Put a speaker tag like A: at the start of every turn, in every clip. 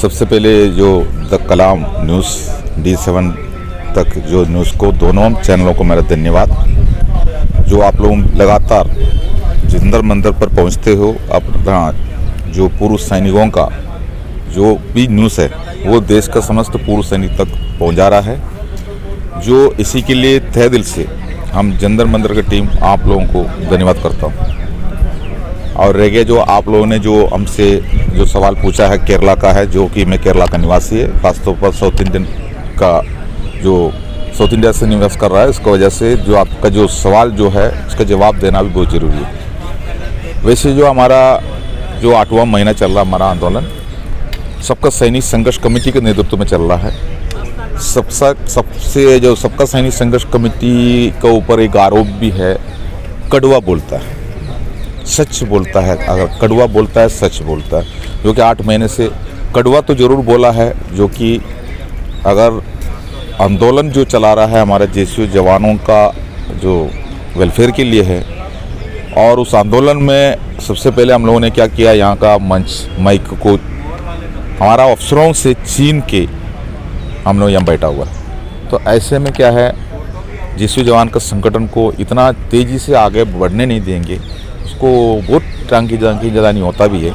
A: सबसे पहले जो द कलाम न्यूज़ D7 तक जो न्यूज़ को दोनों चैनलों को मेरा धन्यवाद। जो आप लोग लगातार जंतर मंतर पर पहुंचते हो, अपना जो पूर्व सैनिकों का जो भी न्यूज़ है वो देश का समस्त पूर्व सैनिक तक पहुंचा रहा है। जो इसी के लिए तहे दिल से हम जंतर मंतर की टीम आप लोगों को धन्यवाद करता हूँ। और रह गया जो आप लोगों ने जो हमसे जो सवाल पूछा है केरला का है, जो कि मैं केरला का निवासी है, खासतौर पर साउथ इंडियन का जो साउथ इंडिया से निवास कर रहा है, इसकी वजह से जो आपका जो सवाल जो है उसका जवाब देना भी बहुत ज़रूरी है। वैसे जो हमारा जो 8वां महीना चल रहा हमारा आंदोलन सबका सैनिक संघर्ष कमेटी के नेतृत्व में चल रहा है। सबसे जो सबका सैनिक संघर्ष कमेटी के ऊपर एक आरोप भी है, कड़वा बोलता है, सच बोलता है। अगर कड़वा बोलता है सच बोलता है, जो कि 8 महीने से कड़वा तो ज़रूर बोला है, जो कि अगर आंदोलन जो चला रहा है हमारे जेसीयू जवानों का जो वेलफेयर के लिए है। और उस आंदोलन में सबसे पहले हम लोगों ने क्या किया, यहाँ का मंच माइक को हमारा अफसरों से छीन के हम लोग यहाँ बैठा हुआ है। तो ऐसे में क्या है, जेसीयू जवान का संगठन को इतना तेज़ी से आगे बढ़ने नहीं देंगे, उसको बहुत टांकी ज़्यादा नहीं होता भी है।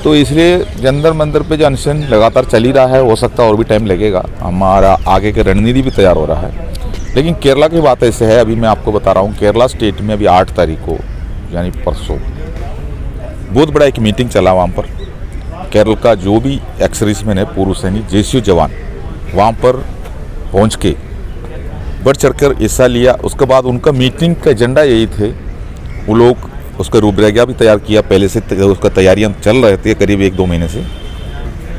A: तो इसलिए जंतर मंतर पे जो अनशन लगातार चल ही रहा है, हो सकता है और भी टाइम लगेगा। हमारा आगे की रणनीति भी तैयार हो रहा है। लेकिन केरला की बात ऐसे है, अभी मैं आपको बता रहा हूँ, केरला स्टेट में अभी 8 तारीख को यानी परसों बहुत बड़ा एक मीटिंग चला वहाँ पर। केरल का जो भी एक्स-सर्विसमैन है, पूर्व सैनिक, जेसीयू जवान वहाँ पर पहुँच के बढ़ चढ़कर हिस्सा लिया। उसके बाद उनका मीटिंग का एजेंडा यही थे, वो लोग उसका रूपरेखा भी तैयार किया, पहले से उसका तैयारियां चल रहे थे करीब 1-2 महीने से।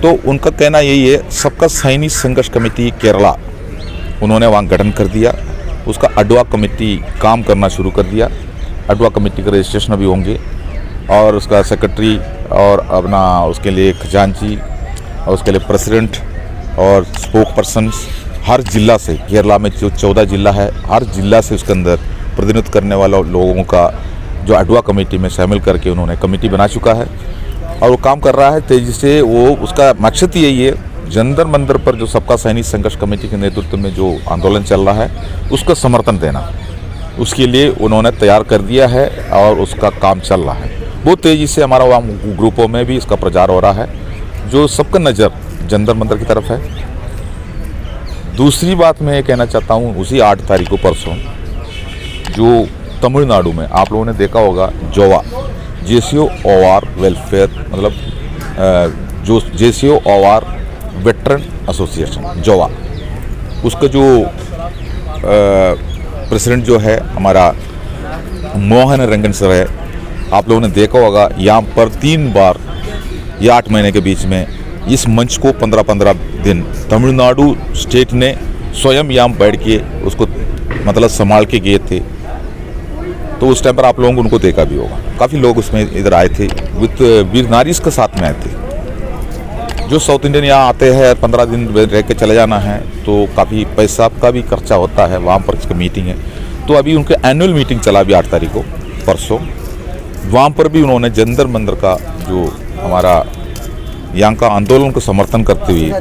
A: तो उनका कहना यही है, सबका सैनिक संघर्ष कमेटी केरला उन्होंने वहाँ गठन कर दिया। उसका अडवा कमेटी काम करना शुरू कर दिया। अडवा कमेटी का रजिस्ट्रेशन भी होंगे और उसका सेक्रेटरी और अपना उसके लिए खजांची और उसके लिए प्रेसिडेंट और स्पोक पर्सनस हर जिला से, केरला में जो 14 जिला है, हर जिला से उसके अंदर प्रतिनिधित्व करने वाला लोगों का जो अडवा कमेटी में शामिल करके उन्होंने कमेटी बना चुका है और वो काम कर रहा है तेज़ी से। वो उसका मकसद यही है, जंतर मंतर पर जो सबका सैनिक संघर्ष कमेटी के नेतृत्व में जो आंदोलन चल रहा है उसका समर्थन देना, उसके लिए उन्होंने तैयार कर दिया है और उसका काम चल रहा है बहुत तेज़ी से। हमारा वहाँ ग्रुपों में भी इसका प्रचार हो रहा है, जो सबका नज़र जंतर मंतर की तरफ है। दूसरी बात मैं ये कहना चाहता हूँ, उसी 8 तारीख को परसों जो तमिलनाडु में आप लोगों ने देखा होगा, जोवा जेसीयू ओआर वेलफेयर, मतलब जो जेसीयू ओआर वेटरन एसोसिएशन जोवा, उसका जो प्रेसिडेंट जो है हमारा मोहन रंगन सर है। आप लोगों ने देखा होगा, यहाँ पर 3 बार या 8 महीने के बीच में इस मंच को 15-15 दिन तमिलनाडु स्टेट ने स्वयं यहाँ बैठ के उसको मतलब संभाल के गए थे। तो उस टाइम पर आप लोगों को उनको देखा भी होगा, काफ़ी लोग उसमें इधर आए थे विथ वीर नारीज के साथ में आए थे। जो साउथ इंडियन यहाँ आते हैं 15 दिन रह के चले जाना है, तो काफ़ी पैसा का भी खर्चा होता है, वहाँ पर इसका मीटिंग है। तो अभी उनके एनुअल मीटिंग चला अभी 8 तारीख को परसों, वहाँ पर भी उन्होंने जंतर मंतर का जो हमारा यहाँ का आंदोलन को समर्थन करते हुए,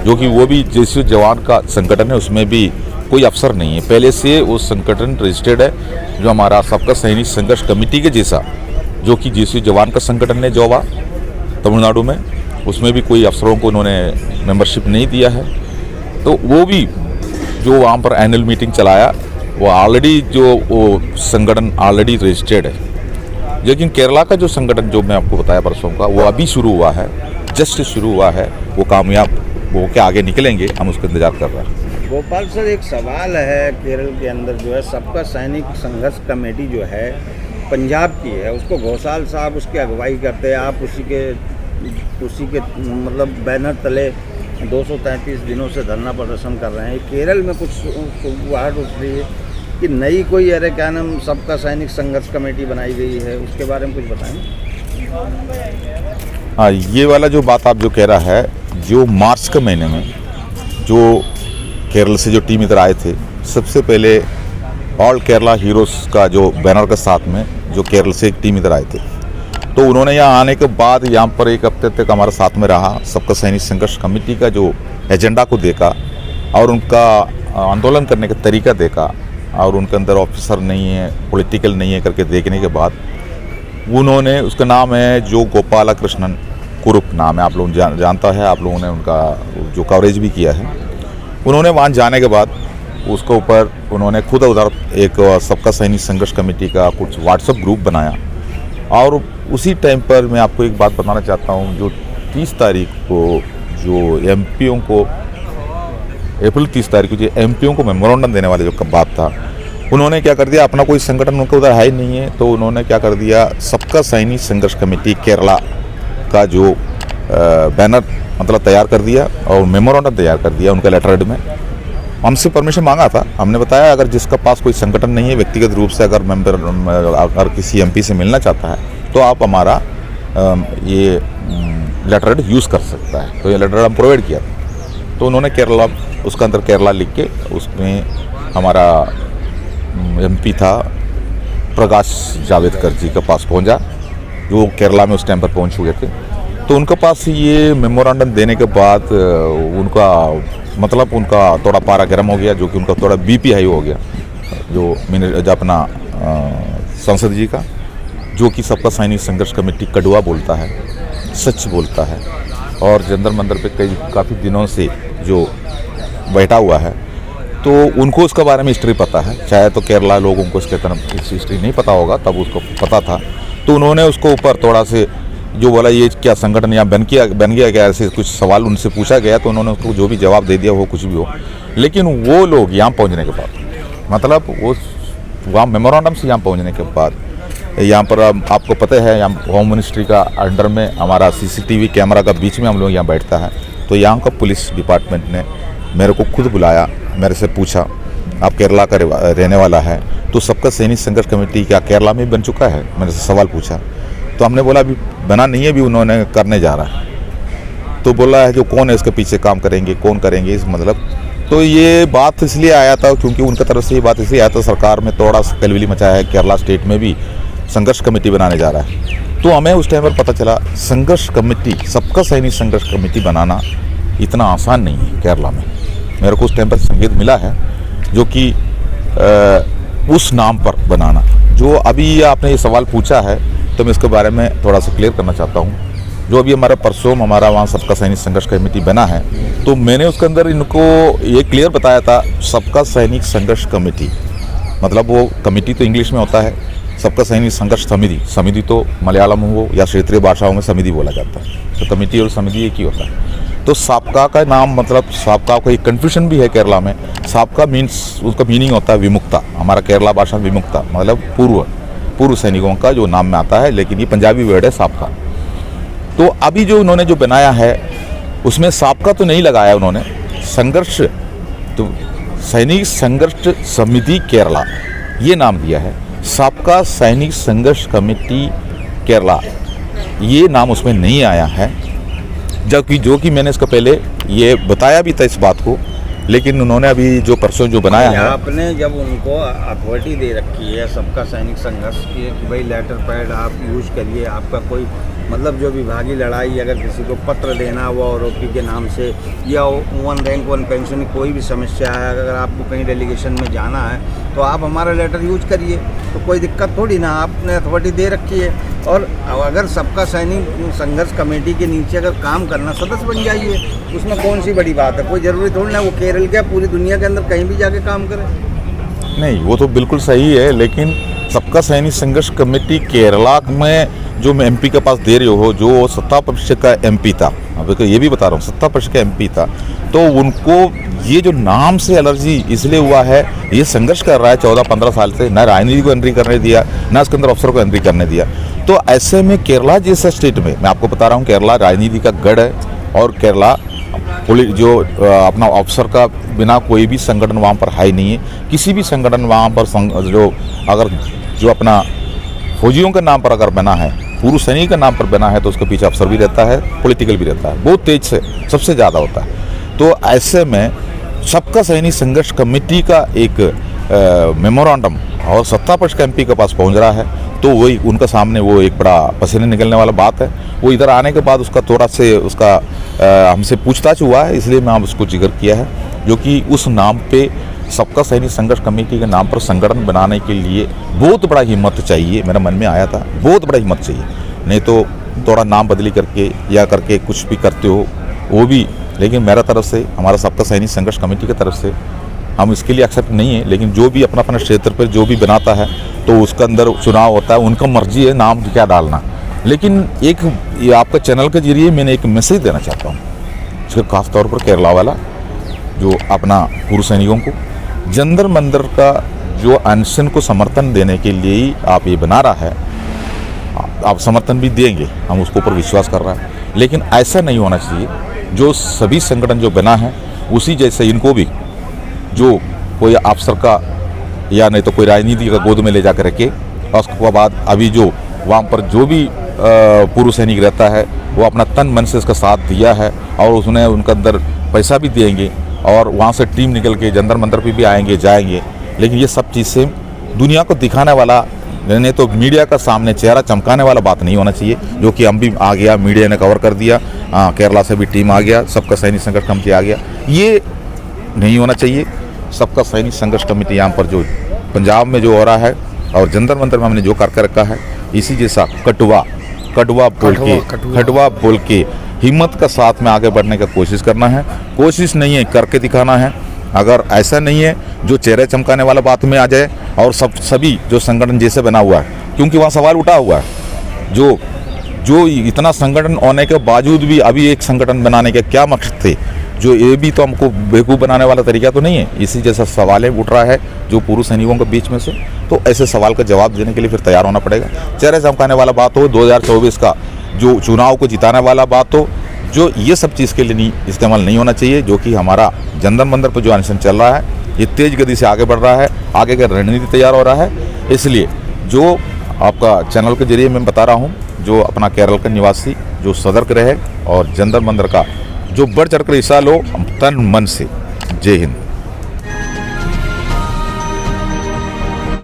A: जो कि वो भी जेसीयू जवान का संगठन है, उसमें भी कोई अफसर नहीं है, पहले से वो संगठन रजिस्टर्ड है, जो हमारा सबका सैनिक संघर्ष कमेटी के जैसा, जो कि जेसीयू जवान का संगठन है जोवा तमिलनाडु में, उसमें भी कोई अफसरों को उन्होंने मेंबरशिप नहीं दिया है। तो वो भी जो वहाँ पर एनुअल मीटिंग चलाया, वो ऑलरेडी जो वो संगठन ऑलरेडी रजिस्टर्ड है। लेकिन केरला का जो संगठन जो मैं आपको बताया परसों का, वो अभी शुरू हुआ है, जस्ट शुरू हुआ है, वो कामयाब हो के आगे निकलेंगे, हम उसका इंतजार कर रहे हैं।
B: गोपाल सर, एक सवाल है, केरल के अंदर जो है सबका सैनिक संघर्ष कमेटी जो है पंजाब की है, उसको घोषाल साहब उसकी अगुवाई करते हैं, आप उसी के मतलब बैनर तले 233 दिनों से धरना प्रदर्शन कर रहे हैं। केरल में कुछ सुगबुगाहट उठ रही है कि नई कोई अरे क्या नाम सबका सैनिक संघर्ष कमेटी बनाई गई है, उसके बारे में कुछ बताएं।
A: हाँ, ये वाला जो बात आप जो कह रहा है, जो मार्च के महीने में जो केरल से जो टीम इधर आए थे, सबसे पहले ऑल केरला हीरोज़ का जो बैनर के साथ में जो केरल से एक टीम इधर आए थे, तो उन्होंने यहाँ आने के बाद यहाँ पर एक हफ्ते तक हमारे साथ में रहा, सबका सैनिक संघर्ष कमेटी का जो एजेंडा को देखा और उनका आंदोलन करने का तरीका देखा और उनके अंदर ऑफिसर नहीं है, पॉलिटिकल नहीं है करके देखने के बाद उन्होंने, उसका नाम है जो गोपाला कृष्णन कुरुप नाम है, आप लोग जानता है, आप लोगों ने उनका जो कवरेज भी किया है। उन्होंने वहाँ जाने के बाद उसके ऊपर उन्होंने खुद उधर एक सबका सैनिक संघर्ष कमेटी का कुछ व्हाट्सएप ग्रुप बनाया और उसी टाइम पर मैं आपको एक बात बताना चाहता हूँ, जो 30 तारीख को जो एमपीओं को, अप्रैल 30 तारीख को जो एमपीओं को मेमोरेंडम देने वाले जो बात था, उन्होंने क्या कर दिया, अपना कोई संगठन उनका उधर है ही नहीं है, तो उन्होंने क्या कर दिया, सबका सैनिक संघर्ष कमेटी केरला का जो बैनर मतलब तैयार कर दिया और मेमोरेंडम तैयार कर दिया उनका लेटर हेड में। हमसे परमिशन मांगा था, हमने बताया अगर जिसका पास कोई संगठन नहीं है, व्यक्तिगत रूप से अगर मेंबर अगर किसी एमपी से मिलना चाहता है तो आप हमारा ये लेटर हेड यूज़ कर सकता है। तो ये लेटर हम प्रोवाइड किया था। तो उन्होंने केरला, उसका अंदर केरला लिख के उसमें हमारा एमपी था प्रकाश जावड़ेकर जी के पास पहुंचा, जो केरला में उस टाइम पर पहुंच चुके थे। तो उनके पास ये मेमोरेंडम देने के बाद उनका मतलब उनका थोड़ा पारा गर्म हो गया, जो कि उनका थोड़ा बीपी हाई हो गया, जो अपना संसद जी का, जो कि सबका सैनिक संघर्ष कमेटी कड़वा बोलता है, सच बोलता है और जंतर मंतर पे काफ़ी दिनों से जो बैठा हुआ है, तो उनको उसके बारे में हिस्ट्री पता है। चाहे तो केरला लोगों को इसके तरफ इस हिस्ट्री नहीं पता होगा, तब उसको पता था। तो उन्होंने उसको ऊपर थोड़ा से जो बोला, ये क्या संगठन यहाँ बन गया क्या, ऐसे कुछ सवाल उनसे पूछा गया, तो उन्होंने उसको जो भी जवाब दे दिया, वो कुछ भी हो। लेकिन वो लोग यहाँ पहुँचने के बाद, मतलब वो वहाँ मेमोरेंडम से यहाँ पहुँचने के बाद, यहाँ पर आपको पता है यहाँ होम मिनिस्ट्री का अंडर में हमारा सीसीटीवी कैमरा का बीच में हम लोग यहाँ बैठता है। तो यहाँ का पुलिस डिपार्टमेंट ने मेरे को खुद बुलाया, मेरे से पूछा आप केरला का रहने वाला है, तो सबका सैनिक संघर्ष कमेटी क्या केरला में बन चुका है, मेरे से सवाल पूछा। तो हमने बोला अभी बना नहीं है, अभी उन्होंने करने जा रहा है। तो बोला है जो कौन है इसके पीछे काम करेंगे, कौन करेंगे इस मतलब। तो ये बात इसलिए आया था क्योंकि उनकी तरफ से ये बात इसलिए आया था, सरकार में थोड़ा सा कलबिली मचाया है, केरला स्टेट में भी संघर्ष कमेटी बनाने जा रहा है। तो हमें उस टाइम पर पता चला संघर्ष कमेटी, सबका सैनिक संघर्ष कमेटी बनाना इतना आसान नहीं है केरला में। मेरे को उस टाइम पर संकेत मिला है जो कि उस नाम पर बनाना, जो अभी आपने ये सवाल पूछा है तो मैं इसके बारे में थोड़ा सा क्लियर करना चाहता हूँ। जो अभी हमारा परसों हमारा वहाँ सबका सैनिक संघर्ष कमेटी बना है, तो मैंने उसके अंदर इनको ये क्लियर बताया था, सबका सैनिक संघर्ष कमेटी मतलब वो कमेटी तो इंग्लिश में होता है, सबका सैनिक संघर्ष समिति, समिति तो मलयालम हो या क्षेत्रीय भाषाओं में समिति बोला जाता है। तो कमेटी और समिति एक ही होता है। तो साबका का नाम मतलब साबका का एक कन्फ्यूजन भी है केरला में। साबका मीन्स उसका मीनिंग होता है विमुक्ता, हमारा केरला भाषा में विमुक्ता मतलब पूर्व सैनिकों का जो नाम में आता है, लेकिन ये पंजाबी वर्ड है साबका। तो अभी जो उन्होंने जो बनाया है उसमें साबका तो नहीं लगाया उन्होंने, संघर्ष तो सैनिक संघर्ष समिति केरला ये नाम दिया है। सबका सैनिक संघर्ष कमेटी केरला ये नाम उसमें नहीं आया है, जबकि जो कि मैंने इसका पहले ये बताया भी था इस बात को, लेकिन उन्होंने अभी जो परसों जो बनाया है,
B: आपने जब उनको अथॉरिटी दे रखी है सबका सैनिक संघर्ष की कि भाई लेटर पैड आप यूज़ करिए, आपका कोई मतलब जो विभागीय लड़ाई अगर किसी को पत्र देना हुआ आरोपी के नाम से या 1 रैंक 1 पेंशन की कोई भी समस्या है, अगर आपको कहीं डेलीगेशन में जाना है तो आप हमारा लेटर यूज करिए, तो कोई दिक्कत थोड़ी ना, आपने अथॉरिटी दे रखी है। और अगर सबका सैनिक संघर्ष कमेटी के नीचे अगर काम करना, सदस्य बन जाइए, उसमें कौन सी बड़ी बात है। कोई ज़रूरी थोड़ी ना वो केरल क्या पूरी दुनिया के अंदर कहीं भी जाके काम करे।
A: नहीं वो तो बिल्कुल सही है, लेकिन सबका सैनिक संघर्ष कमेटी केरला में जो मैं एमपी के पास दे रहे हो, जो 70% का एमपी था, अब तो ये भी बता रहा हूँ 70% का एमपी था, तो उनको ये जो नाम से एलर्जी इसलिए हुआ है, ये संघर्ष कर रहा है 14-15 साल से, ना राजनीति को एंट्री करने दिया, ना उसके अंदर अफसर को एंट्री करने दिया। तो ऐसे में केरला जैसा स्टेट में, मैं आपको बता रहा हूँ केरला राजनीति का गढ़ है, और केरला पुलिस जो अपना अफसर का बिना कोई भी संगठन वहाँ पर है नहीं है। किसी भी संगठन वहाँ पर जो अगर जो अपना फौजियों के नाम पर अगर बना है, पूर्व सैनिक के नाम पर बना है, तो उसके पीछे अफसर भी रहता है, पॉलिटिकल भी रहता है, बहुत तेज से सबसे ज़्यादा होता है। तो ऐसे में सबका सैनिक संघर्ष कमेटी का एक मेमोरेंडम और 70% का एमपी के पास पहुंच रहा है, तो वही उनका सामने वो एक बड़ा पसीने निकलने वाला बात है। वो इधर आने के बाद उसका थोड़ा से उसका हमसे पूछताछ हुआ है, इसलिए मैं उसको जिक्र किया है, जो कि उस नाम पे सबका सैनिक संघर्ष कमेटी के नाम पर संगठन बनाने के लिए बहुत बड़ा हिम्मत चाहिए। मेरा मन में आया था, बहुत बड़ा हिम्मत चाहिए, नहीं तो थोड़ा नाम बदली करके या करके कुछ भी करते हो वो भी, लेकिन मेरा तरफ से, हमारा सबका सैनिक संघर्ष कमेटी की तरफ से हम इसके लिए एक्सेप्ट नहीं है। लेकिन जो भी अपना अपना क्षेत्र पर जो भी बनाता है तो उसका अंदर चुनाव होता है, उनका मर्जी है नाम क्या डालना। लेकिन एक ये आपका चैनल के जरिए मैंने एक मैसेज देना चाहता हूँ, सिर्फ खास तौर पर केरला वाला जो अपना पूर्व सैनिकों को, जंतर मंतर का जो अनशन को समर्थन देने के लिए ही आप ये बना रहा है, आप समर्थन भी देंगे, हम उसके ऊपर विश्वास कर रहे हैं। लेकिन ऐसा नहीं होना चाहिए, जो सभी संगठन जो बना है उसी जैसे इनको भी जो कोई अफसर का या नहीं तो कोई राजनीति का गोद में ले जा कर रखे, और उसके बाद अभी जो वहाँ पर जो भी पूर्व सैनिक रहता है वो अपना तन मन से इसका साथ दिया है और उसने उनका अंदर पैसा भी देंगे और वहाँ से टीम निकल के जंतर मंतर पे भी आएंगे जाएंगे। लेकिन ये सब चीज़ से दुनिया को दिखाने वाला, नहीं तो मीडिया का सामने चेहरा चमकाने वाला बात नहीं होना चाहिए, जो कि हम भी आ गया, मीडिया ने कवर कर दिया, केरला से भी टीम आ गया, सबका सैनिक संघर्ष कमेटी आ गया, ये नहीं होना चाहिए। सबका सैनिक संघर्ष कमेटी यहाँ पर जो पंजाब में जो हो रहा है और जंतर मंतर में हमने जो करके रखा है, इसी जैसा कटवा बोल के हिम्मत का साथ में आगे बढ़ने का कोशिश करना है। कोशिश नहीं है, करके दिखाना है। अगर ऐसा नहीं है जो चेहरे चमकाने वाला बात में आ जाए और सभी जो संगठन जैसे बना हुआ है, क्योंकि वहाँ सवाल उठा हुआ है, जो इतना संगठन होने के बावजूद भी अभी एक संगठन बनाने के क्या मकसद थे, जो ये भी तो हमको बेवकूफ़ बनाने वाला तरीका तो नहीं है। इसी जैसा सवाल उठ रहा है जो पूर्व सैनिकों के बीच में से, तो ऐसे सवाल का जवाब देने के लिए फिर तैयार होना पड़ेगा। चेहरे चमकाने वाला बात हो, 2024 का जो चुनाव को जिताने वाला बात हो, जो ये सब चीज़ के लिए नहीं इस्तेमाल नहीं होना चाहिए। जो कि हमारा जंतर मंतर पर जो अनशन चल रहा है ये तेज गति से आगे बढ़ रहा है, आगे का रणनीति तैयार हो रहा है। इसलिए जो आपका चैनल के जरिए मैं बता रहा हूँ, जो अपना केरल का निवासी जो सतर्क रहे और जंतर मंतर का जो बढ़ चढ़ कर हिस्सा लो तन मन से। जय हिंद।